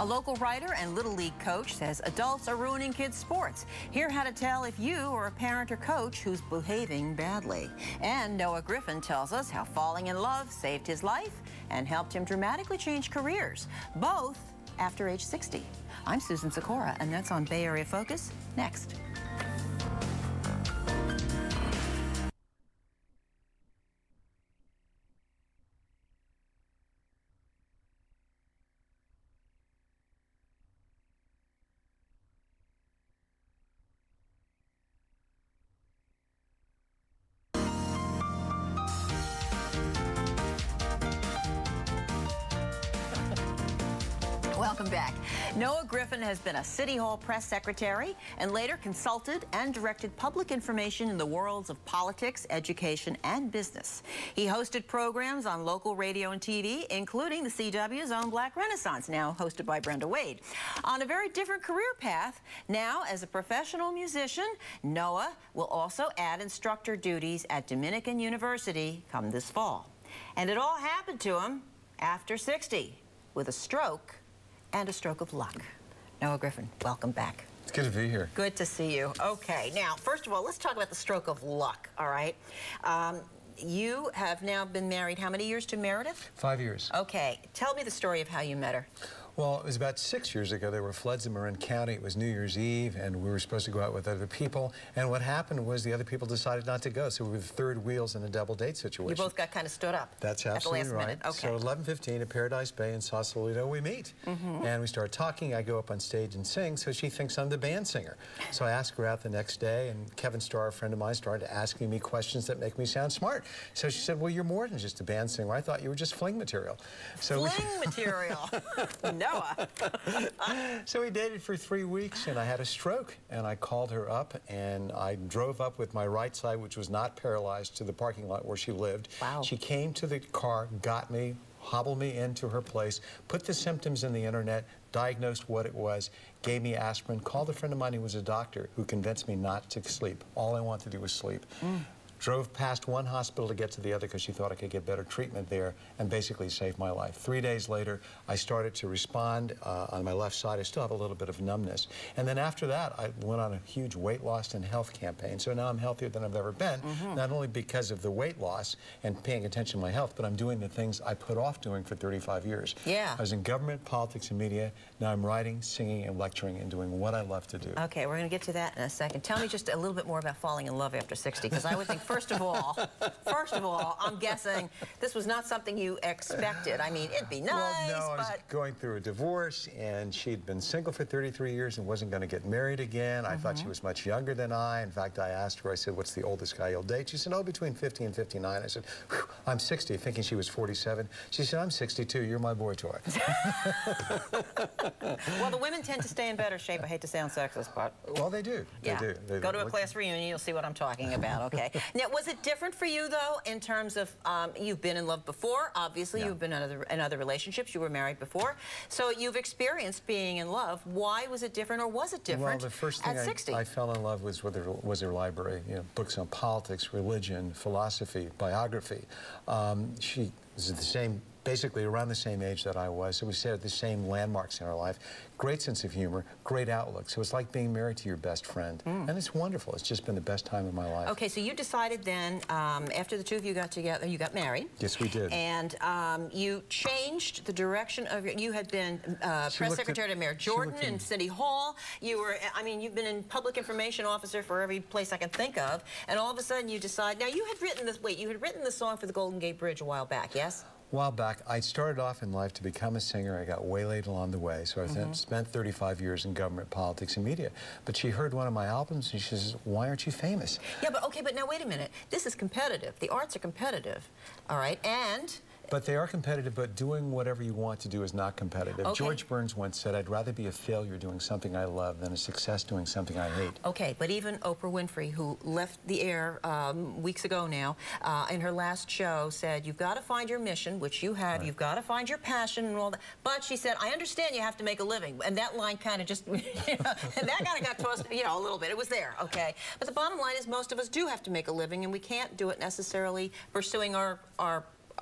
A local writer and Little League coach says adults are ruining kids' sports. Hear how to tell if you are a parent or coach who's behaving badly. And Noah Griffin tells us how falling in love saved his life and helped him dramatically change careers, both after age 60. I'm Susan Sikora, and that's on Bay Area Focus next. Welcome back. Noah Griffin has been a City Hall press secretary and later consulted and directed public information in the worlds of politics, education, and business. He hosted programs on local radio and TV, including the CW's own Black Renaissance, now hosted by Brenda Wade. On a very different career path, now as a professional musician, Noah will also add instructor duties at Dominican University come this fall. And it all happened to him after 60 with a stroke and a stroke of luck. Noah Griffin, welcome back. It's good to be here. Good to see you. Okay, now, first of all, let's talk about the stroke of luck, all right? You have now been married how many years to Meredith? 5 years. Okay, tell me the story of how you met her. Well, it was about 6 years ago. There were floods in Marin County. It was New Year's Eve, and we were supposed to go out with other people. And what happened was the other people decided not to go, so we were the third wheels in a double date situation. You both got kind of stood up. That's absolutely at the last right. minute. Okay. So 11:15 at Paradise Bay in Sausalito, we meet. And we start talking. I go up on stage and sing, so she thinks I'm the band singer. So I ask her out the next day, and Kevin Starr, a friend of mine, started asking me questions that make me sound smart. So she said, well, you're more than just a band singer. I thought you were just fling material. So fling material. Noah. So we dated for 3 weeks, and I had a stroke, and I called her up, and I drove up with my right side, which was not paralyzed, to the parking lot where she lived. Wow. She came to the car, got me, hobbled me into her place, put the symptoms in the internet, diagnosed what it was, gave me aspirin, called a friend of mine who was a doctor who convinced me not to sleep. All I wanted to do was sleep. Drove past one hospital to get to the other because she thought I could get better treatment there, and basically saved my life. 3 days later, I started to respond on my left side. I still have a little bit of numbness. And then after that, I went on a huge weight loss and health campaign. So now I'm healthier than I've ever been, not only because of the weight loss and paying attention to my health, but I'm doing the things I put off doing for 35 years. Yeah. I was in government, politics, and media. Now I'm writing, singing, and lecturing and doing what I love to do. Okay, we're going to get to that in a second. Tell me just a little bit more about falling in love after 60, because I would think, first of all, I'm guessing this was not something you expected. I mean, it'd be nice, well, no, I was but going through a divorce, and she'd been single for 33 years and wasn't going to get married again. I thought she was much younger than I. In fact, I asked her, I said, what's the oldest guy you'll date? She said, oh, between 50 and 59. I said, I'm 60, thinking she was 47. She said, I'm 62. You're my boy toy. Well, the women tend to stay in better shape. I hate to sound sexist, but... Well, they do. Yeah. They do. They Go to a class reunion, you'll see what I'm talking about, okay? Now, was it different for you, though, in terms of you've been in love before? Obviously, Yeah. You've been in other relationships. You were married before. So you've experienced being in love. Why was it different, or was it different well, the first thing at 60? I fell in love with was her library. You know, books on politics, religion, philosophy, biography. She was the same, basically around the same age that I was, so we stayed at the same landmarks in our life. Great sense of humor, great outlook. So it's like being married to your best friend. And it's wonderful. It's just been the best time of my life. Okay, so you decided then, after the two of you got together, you got married. Yes, we did. And you changed the direction of your, you had been press secretary to Mayor Jordan in City Hall. You were, I mean, you've been in public information officer for every place I can think of. And all of a sudden you decide, now you had written this, wait, you had written the song for the Golden Gate Bridge a while back, yes? A while back, I started off in life to become a singer. I got waylaid along the way, so I spent 35 years in government, politics, and media. But she heard one of my albums, and she says, why aren't you famous? Yeah, but okay, but now wait a minute. This is competitive. The arts are competitive, all right? And... But they are competitive, but doing whatever you want to do is not competitive. Okay. George Burns once said, I'd rather be a failure doing something I love than a success doing something I hate. Okay, but even Oprah Winfrey, who left the air weeks ago now, in her last show said, you've got to find your mission, which you have, you've got to find your passion and all that. But she said, I understand you have to make a living. And that line kind of just, you know, and that kind of got tossed, you know, a little bit. It was there, okay? But the bottom line is most of us do have to make a living, and we can't do it necessarily pursuing our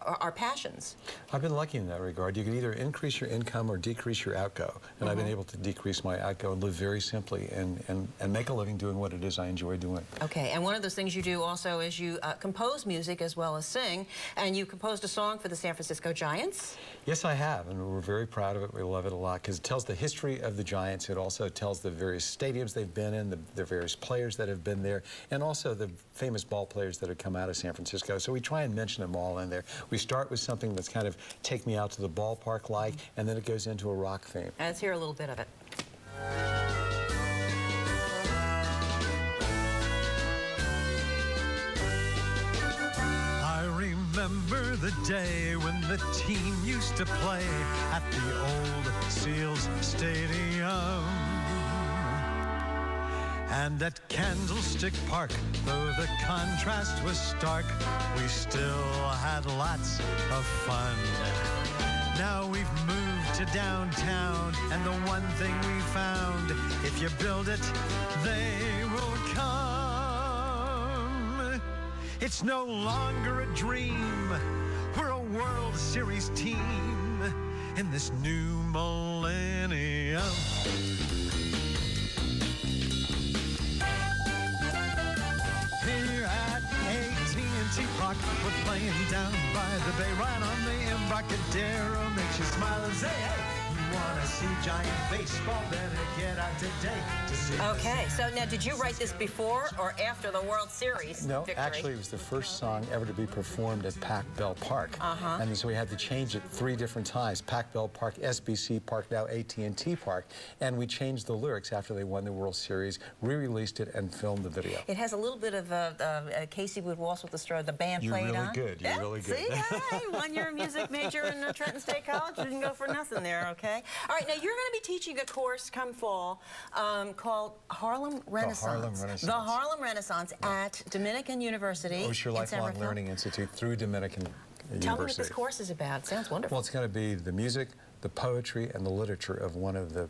our passions. I've been lucky in that regard. You can either increase your income or decrease your outgo. And I've been able to decrease my outgo and live very simply and make a living doing what it is I enjoy doing. Okay, and one of those things you do also is you compose music as well as sing, and you composed a song for the San Francisco Giants. Yes, I have, and we're very proud of it. We love it a lot because it tells the history of the Giants. It also tells the various stadiums they've been in, the various players that have been there, and also the famous ball players that have come out of San Francisco. So we try and mention them all in there. We start with something that's kind of take me out to the ballpark-like, and then it goes into a rock theme. Let's hear a little bit of it. I remember the day when the team used to play at the old Seals Stadium. And at Candlestick Park, though the contrast was stark, we still had lots of fun. Now we've moved to downtown, and the one thing we found, if you build it, they will come. It's no longer a dream, we're a World Series team in this new millennium. Here at AT&T Park, we're playing down by the bay, right on the Embarcadero. Makes you smile and say, hey, you want to see giant baseball, better get out today to see. Okay, so now did you write this before or after the World Series No, victory? actually it was the first song ever to be performed at Pac-Bell Park. And so we had to change it 3 different times. Pac-Bell Park, SBC Park, now AT&T Park. And we changed the lyrics after they won the World Series, re-released it, and filmed the video. It has a little bit of Casey Wood Waltz with the Straw, the band You're played really on. good. You're really good. See, hey, 1-year music major in Trenton State College. Didn't go for nothing there, okay? All right, now you're going to be teaching a course come fall called Harlem Renaissance. Harlem Renaissance. The Harlem Renaissance at Dominican University Osher in San Lifelong Rafael. Learning Institute through Dominican University. Tell me what this course is about. It sounds wonderful. Well, it's going to be the music, the poetry, and the literature of one of the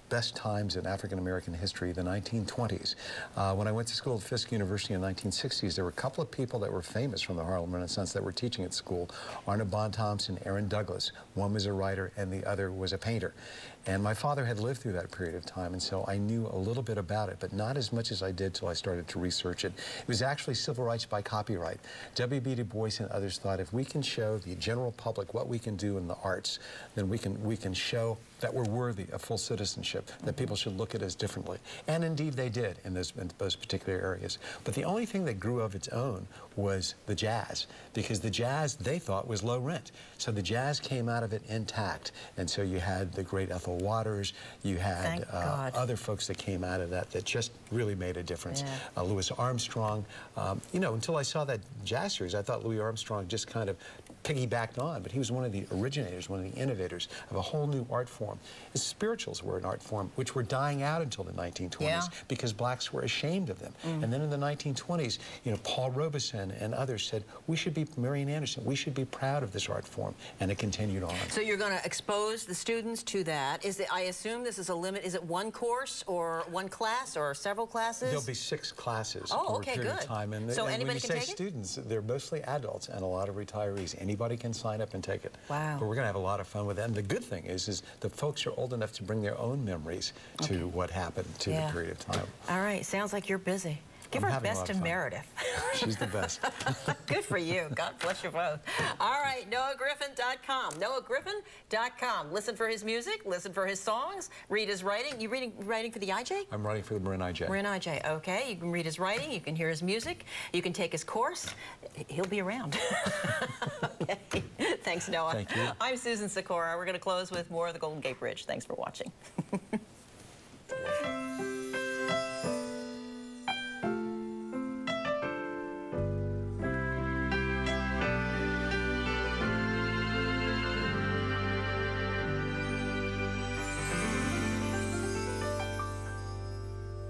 best times in African-American history, the 1920s. When I went to school at Fisk University in the 1960s, there were a couple of people that were famous from the Harlem Renaissance that were teaching at school. Arna Bond Thompson, Aaron Douglas. One was a writer and the other was a painter. And my father had lived through that period of time, and so I knew a little bit about it, but not as much as I did till I started to research it. It was actually civil rights by copyright. W.B. Du Bois and others thought if we can show the general public what we can do in the arts, then we can show that we're worthy of full citizenship, that people should look at us differently. And indeed they did in those particular areas. But the only thing that grew of its own was the jazz, because the jazz they thought was low rent. So the jazz came out of it intact. And so you had the great Ethel Waters, you had other folks that came out of that just really made a difference. Yeah. Louis Armstrong. You know, until I saw that jazz series, I thought Louis Armstrong just kind of piggybacked on, but he was one of the originators, one of the innovators of a whole new art form. His spirituals were an art form which were dying out until the 1920s because blacks were ashamed of them. And then in the 1920s, you know, Paul Robeson and others said, we should be, Marian Anderson, we should be proud of this art form, and it continued on. So you're going to expose the students to that. I assume this is a limit, is it one course or one class or several classes? There'll be 6 classes over a period of time. And so and anybody when you can say take students, they're mostly adults and a lot of retirees. Anybody can sign up and take it. Wow. But we're going to have a lot of fun with it. And the good thing is the folks are old enough to bring their own memories to what happened to the period of time. All right, sounds like you're busy. Give our best to Meredith. She's the best. Good for you. God bless you both. All right, NoahGriffin.com. NoahGriffin.com. Listen for his music. Listen for his songs. Read his writing. You writing for the IJ? I'm writing for the Marin IJ. Marin IJ. Okay. You can read his writing. You can hear his music. You can take his course. He'll be around. Okay. Thanks, Noah. Thank you. I'm Susan Sikora. We're going to close with more of the Golden Gate Bridge. Thanks for watching.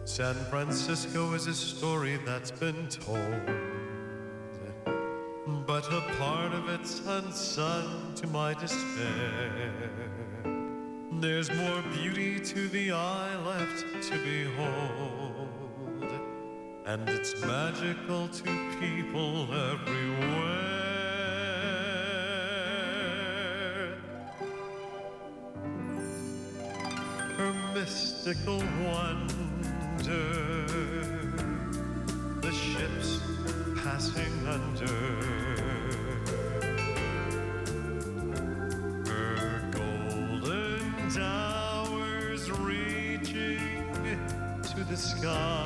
San Francisco is a story that's been told, but a part of it's unsung to my despair. There's more beauty to the eye left to behold, and it's magical to people everywhere. her mystical wonder, the ships passing under, her golden towers reaching to the sky.